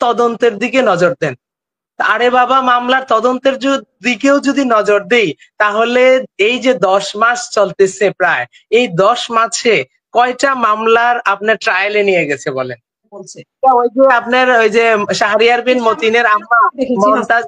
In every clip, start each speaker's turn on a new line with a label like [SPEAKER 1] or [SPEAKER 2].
[SPEAKER 1] তদন্তের দিকে নজর দেন। আরে বাবা, মামলার তদন্তের দিকেও যদি নজর দেই, তাহলে এই যে 10 মাস চলতেছে প্রায়, এই 10 মাসে কয়টা মামলার আপনার ট্রায়ালে নিয়ে গেছে বলেন? ওই যে আপনার ওই যে শাহরিয়ার বিন মতিনের আম্মা মমতাজ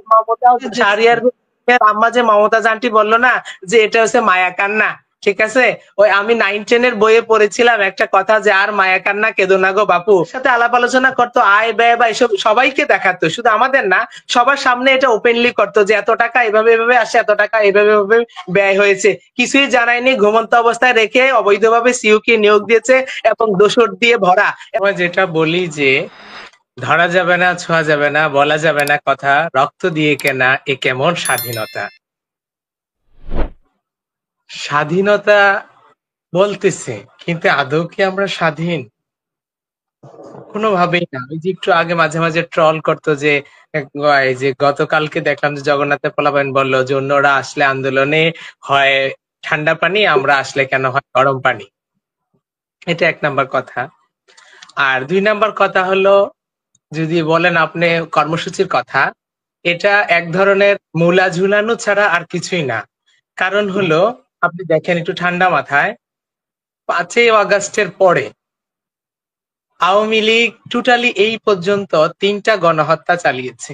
[SPEAKER 1] শাহরিয়ার বিন মতিনের আম্মা যে মমতাজ আন্টি বললো না যে এটা হচ্ছে মায়া কান্না, ঠিক আছে? ওই আমি 9-10 বইয়ে পড়েছিলাম একটা কথা যে আর মায়া কান্না কেঁদো না গো বাপু। সাথে আলাপ আলোচনা করতো, আয় ব্যয় বা এসব সবাইকে দেখাতো, শুধু আমাদের না, সবার সামনে এটা ওপেনলি করতো যে এত টাকা এভাবে এভাবে আসে, এত টাকা এভাবে এভাবে ব্যয় হয়েছে, কিছুই জানায়নি, ঘুমন্ত অবস্থায় রেখে অবৈধভাবে সিইউকে নিয়োগ দিয়েছে এবং দোষর দিয়ে ভরা। এবং যেটা বলি যে ধরা যাবে না, ছোঁয়া যাবে না, বলা যাবে না কথা, রক্ত দিয়ে কেনা, এ কেমন স্বাধীনতা? স্বাধীনতা বলতেছে, কিন্তু আদৌ কি আমরা স্বাধীন? কোনোভাবেই না। ওই যে একটু আগে মাঝে মাঝে ট্রল করতো যে এই যে গতকালকে দেখলাম যে জগন্নাথের পোলাপাইন বললো যে অন্যরা আসলে আন্দোলনে হয় ঠান্ডা পানি, আমরা আসলে কেন হয় গরম পানি। এটা 1 নাম্বার কথা। আর 2 নাম্বার কথা হলো, যদি বলেন আপনি কর্মসূচির কথা, এটা এক ধরনের মূলা ঝুলানো ছাড়া আর কিছুই না। কারণ হলো, আপনি দেখেন একটু ঠান্ডা মাথায়, 5ই আগস্টের পরে আওয়ামী লীগ টোটালি এই পর্যন্ত 3টা গণহত্যা চালিয়েছে।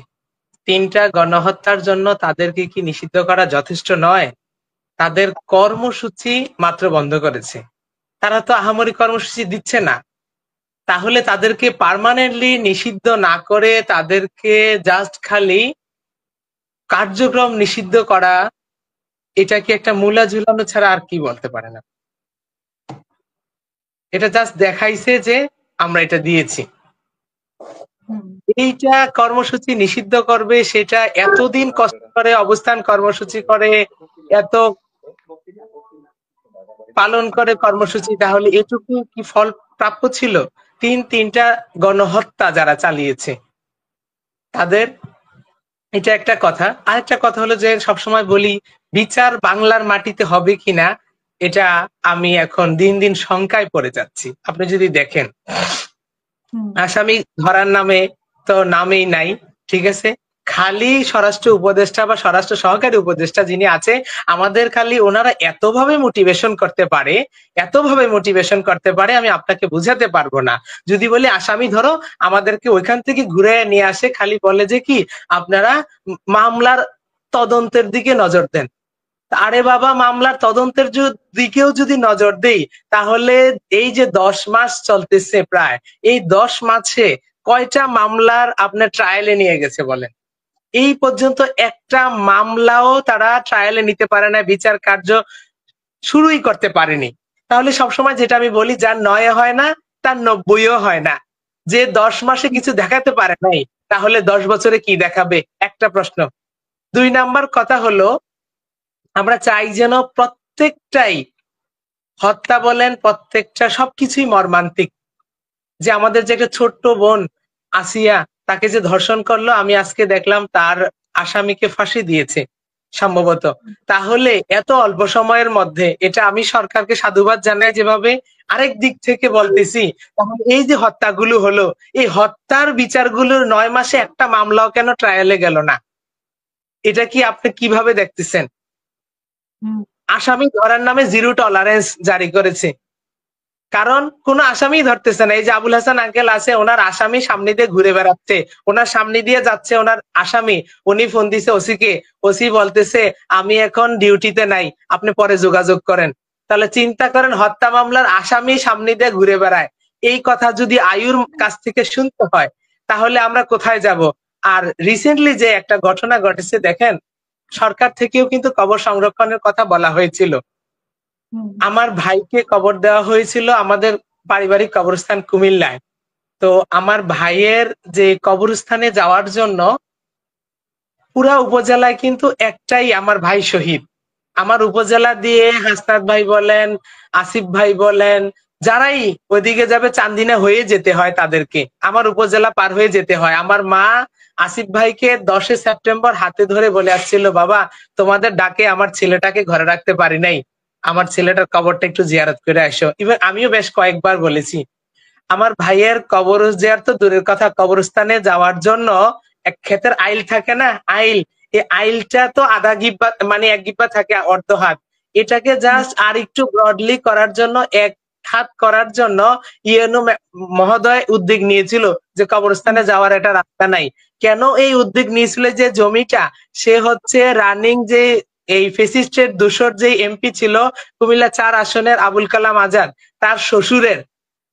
[SPEAKER 1] 3টা গণহত্যার জন্য তাদেরকে কি নিষিদ্ধ করা যথেষ্ট নয়? তাদের কর্মসূচি মাত্র বন্ধ করেছে, তারা তো আহামরি কর্মসূচি দিচ্ছে না। তাহলে তাদেরকে পার্মানেন্টলি নিষিদ্ধ না করে তাদেরকে জাস্ট খালি কার্যক্রম নিষিদ্ধ করা, এটা কি একটা মূলা ঝুলানো ছাড়া আর কি বলতে পারে না? এটা জাস্ট দেখাইছে যে আমরা এটা দিয়েছি। এইটা কর্মসূচি নিষিদ্ধ করবে, সেটা এতদিন কষ্ট করে অবস্থান কর্মসূচি করে, এত পালন করে কর্মসূচি, তাহলে এটুকু কি ফল প্রাপ্য ছিল? 3টা গণহত্যা যারা চালিয়েছে তাদের, এটা একটা কথা। আরেকটা কথা হলো যে সবসময় বলি, বিচার বাংলার মাটিতে হবে কিনা, এটা আমি এখন দিন দিন শঙ্কায় পড়ে যাচ্ছি। আপনি যদি দেখেন, আসামি ধরার নামে তো নামেই নাই, ঠিক আছে? খালি স্বরাষ্ট্র উপদেষ্টা বা স্বরাষ্ট্র সহকারী উপদেষ্টা যিনি আছে, আমাদের খালি ওনারা এতভাবে মোটিভেশন করতে পারে, এতভাবে মোটিভেশন করতে পারে, আমি আপনাকে বুঝাতে পারবো না। যদি বলি আসামি ধরো, আমাদেরকে ওইখান থেকে ঘুরে নিয়ে আসে, খালি বলে যে কি আপনারা মামলার তদন্তের দিকে নজর দেন। আরে বাবা, মামলার তদন্তের দিকেও যদি নজর দেই, তাহলে এই যে 10 মাস চলতেছে প্রায়, এই 10 মাসে কয়টা মামলার আপনার ট্রায়ালে নিয়ে গেছে বলেন? এই পর্যন্ত একটা মামলাও তারা ট্রায়ালে নিতে পারে না, বিচার কার্য শুরুই করতে পারেনি। তাহলে সবসময় যেটা আমি বলি, যার 9 হয় না তার 90ও হয় না। যে 10 মাসে কিছু দেখাতে পারে নাই, তাহলে 10 বছরে কি দেখাবে? একটা প্রশ্ন। 2 নাম্বার কথা হলো, আমরা চাই যেন প্রত্যেকটাই হত্যা বলেন, প্রত্যেকটা সবকিছুই মর্মান্তিক। যে আমাদের যে একটা ছোট্ট বোন আসিয়া, তাকে যে ধর্ষণ করলো, আমি আজকে দেখলাম তার আসামিকে ফাঁসি দিয়েছে সম্ভবত। তাহলে এত অল্প সময়ের মধ্যে, এটা আমি সরকারকে সাধুবাদ জানাই যেভাবে, আরেক দিক থেকে বলতেছি, তাহলে এই যে হত্যাগুলো হলো, এই হত্যার বিচারগুলোর 9 মাসে একটা মামলাও কেন ট্রায়ালে গেল না? এটা কি আপনি কিভাবে দেখতেছেন? আসামি ধরার নামে 0 টলারেন্স জারি করেছে, কারণ কোন আসামি ধরতেছে না। এই যে আবুল হাসান আঙ্কেল আছে, ওনার আসামি সামনে দিয়ে ঘুরে বেড়াচ্ছে, ওনার সামনে দিয়ে যাচ্ছে ওনার আসামি, উনি ফোন দিছে ওসিকে, ওসি বলতেছে আমি এখন ডিউটিতে নাই, আপনি পরে যোগাযোগ করেন। তাহলে চিন্তা করেন, হত্যা মামলার আসামি সামনে দিয়ে ঘুরে বেড়ায়। এই কথা যদি আয়ুর কাছ থেকে শুনতে হয়, তাহলে আমরা কোথায় যাব? আর রিসেন্টলি যে একটা ঘটনা ঘটেছে দেখেন, সরকার থেকেও কিন্তু কবর সংরক্ষণের কথা বলা হয়েছিল। আমার ভাইকে কবর দেওয়া হয়েছিল আমাদের পারিবারিক কবরস্থান কুমিল্লায়। তো আমার ভাইয়ের যে কবরস্থানে যাওয়ার জন্য পুরা উপজেলায় কিন্তু একটাই আমার ভাই শহীদ। আমার উপজেলা দিয়ে হাসনাত ভাই বলেন, আসিফ ভাই বলেন, যারাই ওইদিকে যাবে চান্দিনা হয়ে যেতে হয় তাদেরকে, আমার উপজেলা পার হয়ে যেতে হয়। আমার মা আসিফ ভাইকে 10 সেপ্টেম্বর হাতে ধরে বলে আসছিল, বাবা তোমাদের ডাকে আমার ছেলেটাকে ঘরে রাখতে পারি নাই, আমার ছেলেটার কবরটা একটু জিয়ারত করে আসো। ইভেন আমিও বেশ কয়েকবার বলেছি। আমার ভাইয়ের কবর জিয়ারত তো দূরের কথা, কবরস্থানে যাওয়ার জন্য এক ক্ষেতের আইল থাকে না, আইল, এই আইলটা তো আধা গিব্বা মানে এক গিব্বা থাকে, অর্ধ হাত, এটাকে জাস্ট আর একটু ব্রডলি করার জন্য, এক হাত করার জন্য ইউএনও মহোদয় উদ্যোগ নিয়েছিল যে কবরস্থানে যাওয়ার একটা রাস্তা নাই। কেন এই উদ্যোগ নিয়েছিল? যে জমিটা, সে হচ্ছে রানিং যে এই ফেসিস্টের দোসর যে এমপি ছিল কুমিল্লা 4 আসনের আবুল কালাম আজাদ, তার শ্বশুরের,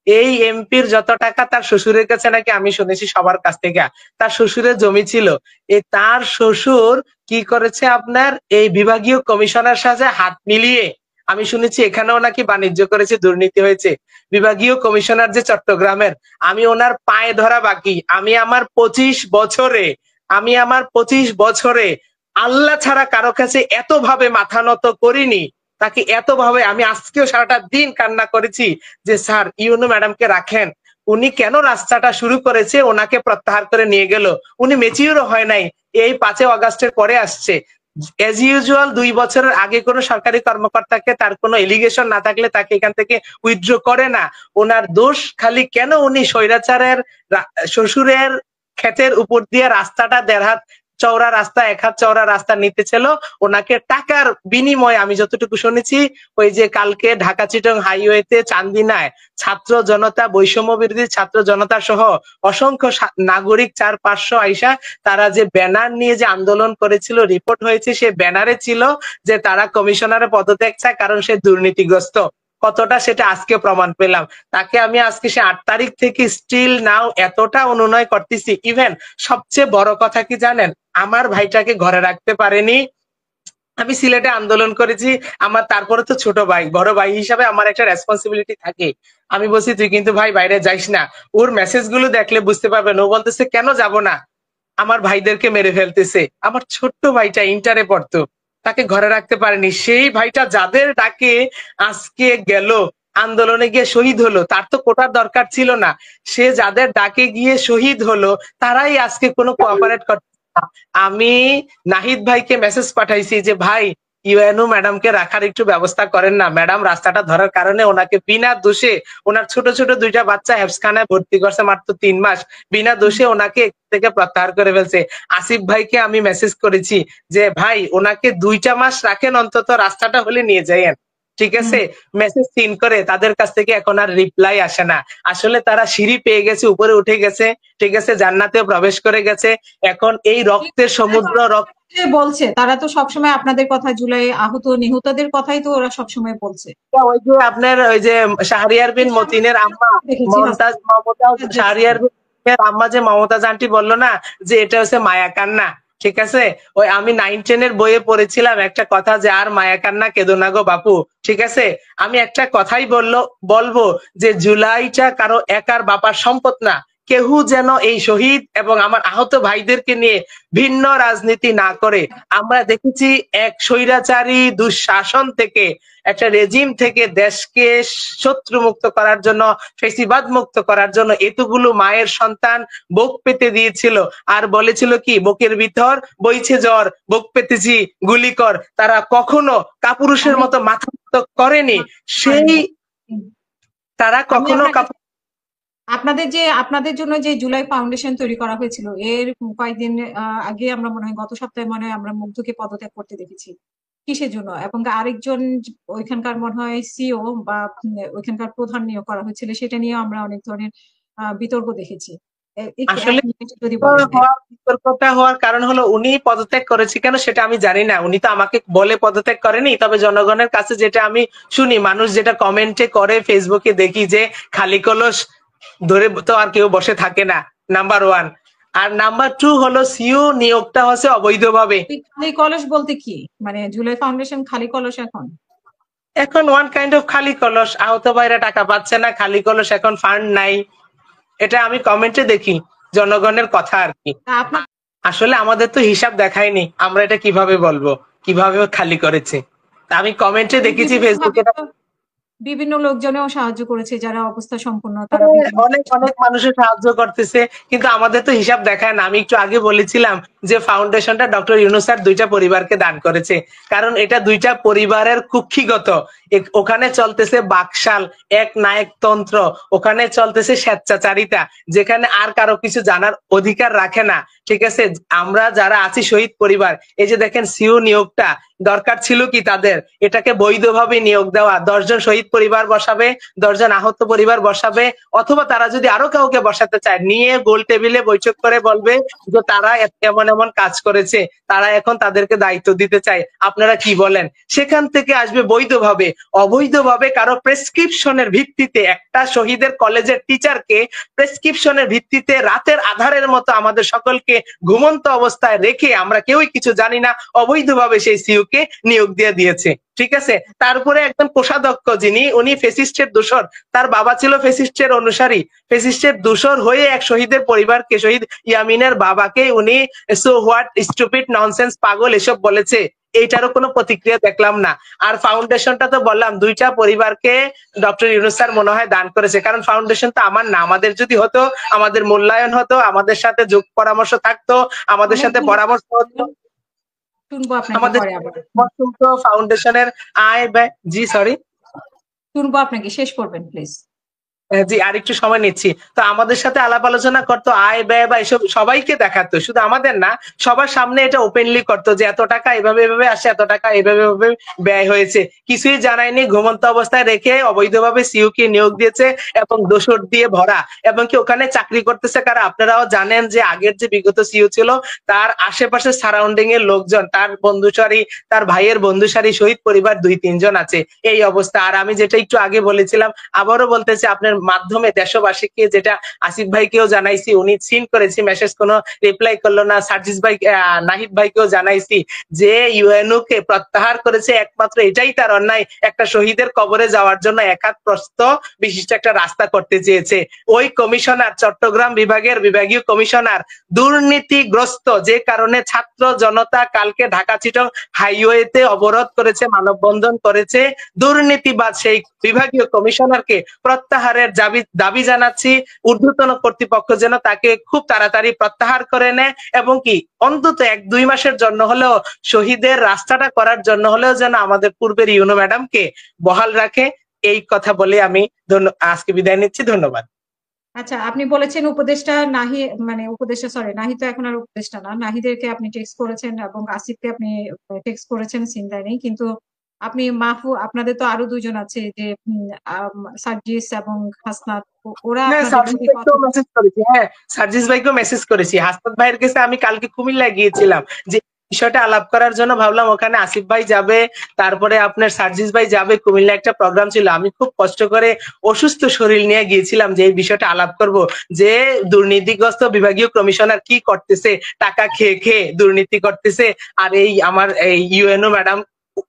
[SPEAKER 1] এই এমপির যত টাকা তার শ্বশুরের কাছে নাকি আমি শুনেছি সবার কাছ থেকে, তার শ্বশুরের জমি ছিল। এই তার শ্বশুর কি করেছে আপনার এই বিভাগীয় কমিশনার সাথে হাত মিলিয়ে, আমি শুনেছি এখানেও নাকি বাণিজ্য করেছে, দুর্নীতি হয়েছে। বিভাগীয় কমিশনার যে চট্টগ্রামের, আমি ওনার পায়ে ধরা বাকি, আমি আমার 25 বছরে আল্লাহ ছাড়া কারো কাছে এত ভাবে মাথা নত করিনি, তাকে এত ভাবে আমি আজকেও সারাটা দিন কান্না করেছি যে স্যার ইউনু ম্যাডামকে রাখেন, উনি কেন রাস্তাটা শুরু করেছে, ওনাকে প্রত্যাহার করে নিয়ে গেল, উনি মেচিউরও হয় নাই, এই 5 আগস্টের পরে আসছে। এজ ইউজুয়াল 2 বছরের আগে কোনো সরকারি কর্মকর্তাকে তার কোনো এলিগেশন না থাকলে তাকে এখান থেকে উইথড্র করে না। ওনার দোষ খালি কেন উনি স্বৈরাচারের শ্বশুরের ক্ষেতের উপর দিয়ে রাস্তাটা 1.5 হাত চওড়া রাস্তা, 1 হাত চওড়া রাস্তা নিতে ছিল, ওনাকে টাকার বিনিময়ে, আমি যতটুকু শুনেছি ওই যে কালকে ঢাকা চিটং হাইওয়েতে চান্দিনায় ছাত্র জনতা, বৈষম্য বিরোধী ছাত্র জনতা সহ অসংখ্য নাগরিক 400-500 আইসা তারা যে ব্যানার নিয়ে যে আন্দোলন করেছিল, রিপোর্ট হয়েছে সে ব্যানারে ছিল যে তারা কমিশনারের পদত্যাগ চায় কারণ সে দুর্নীতিগ্রস্ত। কতটা সেটা আজকে প্রমাণ পেলাম। তাকে আমি আজকে সে 8 তারিখ থেকে স্টিল নাও এতটা অনুনয় করতেছি। ইভেন সবচেয়ে বড় কথা কি জানেন, আমার ভাইটাকে ঘরে রাখতে পারেনি। আমি সিলেটে আন্দোলন করেছি, আমার তারপরে তো ছোট ভাই, বড় ভাই হিসাবে আমার একটা রেসপন্সিবিলিটি থাকে। আমি বলছি তুই কিন্তু ভাই বাইরে যাইস না, ওর মেসেজ গুলো দেখলে বুঝতে পারবেন। ও বলতেছে কেন যাব না, আমার ভাইদেরকে মেরে ফেলতেছে। আমার ছোট্ট ভাইটা ইন্টারে পড়তো, তাকে ঘরে রাখতে পারেনি। সেই ভাইটা যাদের ডাকে আজকে গেল, আন্দোলনে গিয়ে শহীদ হলো, তার তো কোটার দরকার ছিল না, সে যাদের ডাকে গিয়ে শহীদ হলো তারাই আজকে কোনো কোঅপারেট করতে না। আমি নাহিদ ভাইকে মেসেজ পাঠাইছি যে ভাই ইউএনও ম্যাডামকে রাখার একটু ব্যবস্থা করেন না, ম্যাডাম রাস্তাটা ধরার কারণে ওনাকে বিনা দোষে, ওনার ছোট ছোট 2টা বাচ্চা হেফসখানায় ভর্তি করছে মাত্র 3 মাস, বিনা দোষে ওনাকে থেকে প্রত্যাহার করে ফেলছে। আসিফ ভাইকে আমি মেসেজ করেছি যে ভাই ওনাকে 2টা মাস রাখেন, অন্তত রাস্তাটা হলে নিয়ে যাইয়েন, ঠিক আছে। মেসেজ সিন করে তাদের কাছ থেকে এখন আর রিপ্লাই আসে না। আসলে তারা সিঁড়ি পেয়ে গেছে, উপরে উঠে গেছে, ঠিক আছে, জান্নাতেও প্রবেশ করে গেছে। এখন এই রক্তের সমুদ্র
[SPEAKER 2] বলছে, তারা তো সবসময় আপনাদের কথা, জুলাই আহত নিহতদের কথাই তো ওরা সবসময় বলছে।
[SPEAKER 1] ওই যে আপনার ওই যে শাহরিয়ার বিন মতিনের আম্মা মমতাজ, শাহরিয়ার বিন আম্মা যে মমতাজ আন্টি বললো না যে এটা হচ্ছে মায়া কান্না, ঠিক আছে। ওই আমি 9-10 বইয়ে পড়েছিলাম একটা কথা যে আর মায়া কান্না কেঁদো না গো বাপু, ঠিক আছে। আমি একটা কথাই বলবো যে জুলাইটা কারো একার বাপার সম্পদ না। কেউ যেন এই শহীদ এবং আমার আহত ভাইদেরকে নিয়ে ভিন্ন রাজনীতি না করে। আমরা দেখেছি এক স্বৈরাচারী দুঃশাসন থেকে, একটা রেজিম থেকে দেশকে শত্রু মুক্ত করার জন্য, ফেসিবাদ মুক্ত করার জন্য এতগুলো মায়ের সন্তান বুক পেতে দিয়েছিল, আর বলেছিল কি বুকের ভিতর বইছে জ্বর, বুক পেতেছি গুলি কর। তারা কখনো কাপুরুষের মতো মাথা নত করেনি। সেই তারা কখনো
[SPEAKER 2] আপনাদের জন্য যে জুলাই ফাউন্ডেশন তৈরি করা হয়েছিল, এর কয়েকদিন আগে আমরা মনে হয় গত সপ্তাহে মনে হয় আমরা মুগ্ধকে পদত্যাগ করতে দেখেছি। কিসের জন্য? এবং আরেকজন ওইখানকার মনে হয় সিও বা ওইখানকার প্রধান নিয়োগ করা হয়েছিল, সেটা নিয়ে আমরা অনেক ধরনের বিতর্ক দেখেছি।
[SPEAKER 1] আসলে বিতর্কটা হওয়ার কারণ হলো উনি পদত্যাগ করেছে কেন সেটা আমি জানি না। উনি তো আমাকে বলে পদত্যাগ করেনি। তবে জনগণের কাছে যেটা আমি শুনি, মানুষ যেটা কমেন্টে করে, ফেসবুকে দেখি যে খালি কলস ধরে তো আর কেউ বসে থাকে না, নাম্বার 1। আর নাম্বার 2 হলো সিইও নিয়োগটা হচ্ছে অবৈধভাবে।
[SPEAKER 2] খালি কলস বলতে কি মানে জুলাই ফাউন্ডেশন খালি কলস?
[SPEAKER 1] এখন ওয়ান কাইন্ড অফ খালি কলস, আহত ভাইরা টাকা পাচ্ছে না, খালি কলস, এখন ফান্ড নাই। এটা আমি কমেন্টে দেখি, জনগণের কথা আর কি। আসলে আমাদের তো হিসাব দেখায়নি, আমরা এটা কিভাবে বলবো কিভাবে খালি করেছে। আমি কমেন্টে দেখেছি ফেসবুকে।
[SPEAKER 2] বিভিন্ন লোকজনেও সাহায্য করেছে, যারা অবস্থা সম্পন্ন তারা
[SPEAKER 1] হ্যাঁ,
[SPEAKER 2] বিভিন্ন
[SPEAKER 1] অনেক অনেক মানুষের সাহায্য করতেছে, কিন্তু আমাদের তো হিসাব দেখায় না। আমি একটু আগে বলেছিলাম যে ফাউন্ডেশনটা ডক্টর ইউনূস স্যার ২টা পরিবারকে দান করেছে, কারণ এটা ২টা পরিবারের কুক্ষিগত। ওখানে চলতেছে বাকশাল, এক নায়কতন্ত্র, ওখানে চলতেছে স্বেচ্ছাচারিতা, যেখানে আর কারো কিছু জানার অধিকার রাখে না। ঠিক আছে, আমরা যারা আছি শহীদ পরিবার, এই যে দেখেন সিইও নিয়োগটা দরকার ছিল কি তাদের, এটাকে বৈধভাবে নিয়োগ দেওয়া। ১০ জন শহীদ পরিবার বসাবে, ১০ জন আহত পরিবার বসাবে, অথবা তারা যদি আরো কাউকে বসাতে চায়, নিয়ে গোল টেবিলে বৈঠক করে বলবে যে তারা এমন এমন কাজ করেছে, তারা এখন তাদেরকে দায়িত্ব দিতে চায়, আপনারা কি বলেন? সেখান থেকে আসবে বৈধভাবে। অবৈধভাবে কারো প্রেসক্রিপশনের ভিত্তিতে একটা শহীদের কলেজের টিচারকে প্রেসক্রিপশনের ভিত্তিতে রাতের আধারের মতো আমাদের সকলকে ঘুমন্ত অবস্থায় রেখে আমরা কেউই কিছু জানি না, অবৈধভাবে সেই সিইও কে নিয়োগ দিয়ে দিয়েছে। ঠিক আছে, তারপরে একজন কোষাধ্যক্ষ যিনি, উনি ফেসিস্টের দোসর, তার বাবা ছিল ফেসিস্টের অনুসারী, ফেসিস্টের দোসর হয়ে এক শহীদের পরিবারকে, শহীদ ইয়ামিনের বাবাকে উনি সো হোয়াট, স্টুপিড, ননসেন্স, পাগল এসব বলেছে। এইটারও কোনো প্রতিক্রিয়া দেখলাম না। আর ফাউন্ডেশনটা তো বললাম ২টা পরিবারকে ডক্টর ইউনূস স্যার মনে হয় দান করেছে, কারণ ফাউন্ডেশন তো আমার না। আমাদের যদি হতো, আমাদের মূল্যায়ন হতো, আমাদের সাথে যোগ পরামর্শ থাকতো, আমাদের সাথে
[SPEAKER 2] অনেকগুলো
[SPEAKER 1] পরামর্শ হতো,
[SPEAKER 2] শুনবো আপনাকে
[SPEAKER 1] আমাদের
[SPEAKER 2] পরে আবার।
[SPEAKER 1] ফাউন্ডেশনের আয় ব্যয়। জি সরি।
[SPEAKER 2] শুনবো আপনাকে, শেষ করবেন প্লিজ।
[SPEAKER 1] জি, আরেকটু সময় নিচ্ছি। তো আমাদের সাথে আলাপ আলোচনা করতো, আয় ব্যয় বা এসব সবাইকে দেখাতো, শুধু আমাদের না, সবার সামনে এটা ওপেনলি করতো যে এত টাকা এভাবে এভাবে আসে, এত টাকা এভাবে এভাবে ব্যয় হয়েছে। কিছুই জানায়নি, ঘুমন্ত অবস্থায় রেখে অবৈধভাবে সিইও কে নিয়োগ দিয়েছে এবং দোসর দিয়ে ভরা। এবং কি ওখানে চাকরি করতেছে কারা, আপনারাও জানেন যে আগের যে বিগত সিইও ছিল তার আশেপাশে সারাউন্ডিং এর লোকজন, তার বন্ধুসারি, তার ভাইয়ের বন্ধুসারি শহীদ পরিবার ২-৩ জন আছে। এই অবস্থা। আর আমি যেটা একটু আগে বলেছিলাম, আবারও বলতেছি, আপনার মাধ্যমে দেশবাসীকে, যেটা আসিফ ভাইকেও জানাইছি, উনি সিন করেছি মেসেজ, কোনো রিপ্লাই করলো না। সার্জিস ভাই, নাহিদ ভাইকেও জানাইছি যে ইউএনও কে প্রত্যাহার করেছে, একমাত্র এটাই তার অন্যায়। একটা শহীদের কবরে যাওয়ার জন্য এক হাত প্রস্থ বিশিষ্ট একটা রাস্তা করতে চেয়েছে। ওই কমিশনার, চট্টগ্রাম বিভাগের বিভাগীয় কমিশনার দুর্নীতিগ্রস্ত, যে কারণে ছাত্র জনতা কালকে ঢাকা চিটং হাইওয়েতে অবরোধ করেছে, মানববন্ধন করেছে। দুর্নীতিবাদ সেই বিভাগীয় কমিশনারকে প্রত্যাহারের দাবি জানাচ্ছি। ঊর্ধ্বতন কর্তৃপক্ষ যেন তাকে খুব তাড়াতাড়ি প্রত্যাহার করে নেয়, এবং কি অন্তত ১-২ মাসের জন্য হলেও, শহীদের রাস্তাটা করার জন্য হলেও যেন আমাদের পূর্বের ইউনো ম্যাডামকে বহাল রাখে। এই কথা বলে আমি আজকে বিদায় নিচ্ছি। ধন্যবাদ।
[SPEAKER 2] আচ্ছা, আপনি বলেছেন উপদেষ্টা নাহি, মানে উপদেষ্টা, সরি, নাহি তো এখন আর উপদেষ্টা না, নাহিদেরকে আপনি টেক্সট করেছেন এবং আসিফকে আপনি টেক্সট করেছেন, চিন্তায় নেই। কিন্তু আপনি আপনাদের তো আরো ২ জন আছে, যে সার্জিস এবং হাসনাত, ওরা
[SPEAKER 1] হ্যাঁ,
[SPEAKER 2] আপনাদের
[SPEAKER 1] সার্জিস
[SPEAKER 2] প্রতি
[SPEAKER 1] ভাইকেও মেসেজ করেছি। হ্যাঁ, সার্জিস ভাইকেও মেসেজ করেছি। হাসনাত ভাইয়ের কাছে আমি কালকে কুমিল্লায় গিয়েছিলাম, যে বিষয়টা আলাপ করার জন্য। ভাবলাম ওখানে আসিফ ভাই যাবে, তারপরে আপনার সার্জিস ভাই যাবে, কুমিল্লা একটা প্রোগ্রাম ছিল। আমি খুব কষ্ট করে অসুস্থ শরীর নিয়ে গিয়েছিলাম যে এই বিষয়টা আলাপ করব, যে দুর্নীতিগ্রস্ত বিভাগীয় কমিশনার কি করতেছে, টাকা খেয়ে খেয়ে দুর্নীতি করতেছে। আর এই আমার এই ইউএনও ম্যাডাম,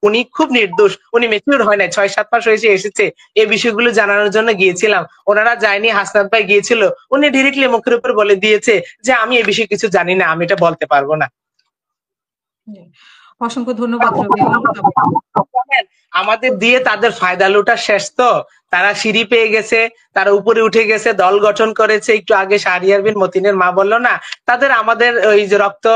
[SPEAKER 1] উনি খুব নির্দোষ, উনি ম্যাচিউর হয় না, ৬-৭ মাস হয়েছে এসেছে। এই বিষয়গুলো জানানোর জন্য গিয়েছিলাম, ওনারা যায়নি, হাসনাত ভাই গিয়েছিল। উনি ডিরেক্টলি মুখের উপর বলে দিয়েছে যে আমি এই বিষয়ে কিছু জানি না, আমি এটা বলতে পারবো না।
[SPEAKER 2] অসংখ্য ধন্যবাদ রবিউল।
[SPEAKER 1] আমাদের দিয়ে তাদের ফায়দা লুটা শেষ তো। তারা সিঁড়ি পেয়ে গেছে, তারা উপরে উঠে গেছে, দল গঠন করেছে। একটু আগে শাহরিয়ার বিন মতিনের মা বললো না, তাদের আমাদের ওই যে রক্ত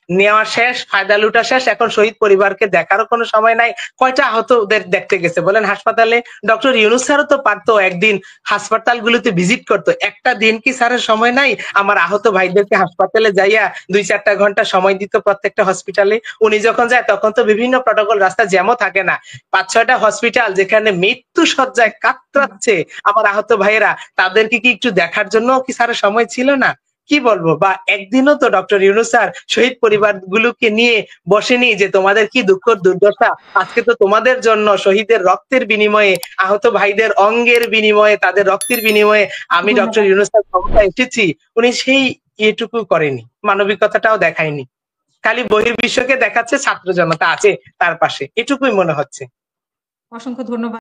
[SPEAKER 1] নেওয়া শেষ, ফায়দা লুটা শেষ, এখন শহীদ পরিবারকে দেখারও কোনো সময় নাই। কয়টা আহতদের দেখতে গেছে বলেন হাসপাতালে? ডক্টর ইউনূস স্যারও তো পারতো একদিন হাসপাতালগুলোতে ভিজিট করতো। একটা দিন কি স্যারের সময় নাই আমার আহত ভাইদেরকে হাসপাতালে যাইয়া ২-৪টা ঘন্টা সময় দিত প্রত্যেকটা হসপিটালে? উনি যখন যায় তখন তো বিভিন্ন প্রটোকল, রাস্তা জ্যামও থাকে না। ৫-৬টা হসপিটাল যেখানে মৃত্যু শয্যায় কাতরাচ্ছে আমার আহত ভাইয়েরা, তাদেরকে কি একটু দেখার জন্য কি স্যারের সময় ছিল না? কি বলবো, বা একদিনও তো ডক্টর ইউনূস স্যার শহীদ পরিবারগুলোকে নিয়ে বসেনি যে তোমাদের কি দুঃখ দুর্দশা, আজকে তো তোমাদের জন্য শহীদের রক্তের বিনিময়ে, আহত ভাইদের অঙ্গের বিনিময়ে, তাদের রক্তের বিনিময়ে আমি ডক্টর
[SPEAKER 2] ধন্যবাদ।
[SPEAKER 1] ইউনূস স্যার ক্ষমতায় এসেছি। উনি সেই এটুকু করেনি, মানবিকতাটাও দেখায়নি। খালি বহির্বিশ্বকে দেখাচ্ছে ছাত্র জনতা আছে তার পাশে, এটুকুই মনে হচ্ছে।
[SPEAKER 2] অসংখ্য ধন্যবাদ।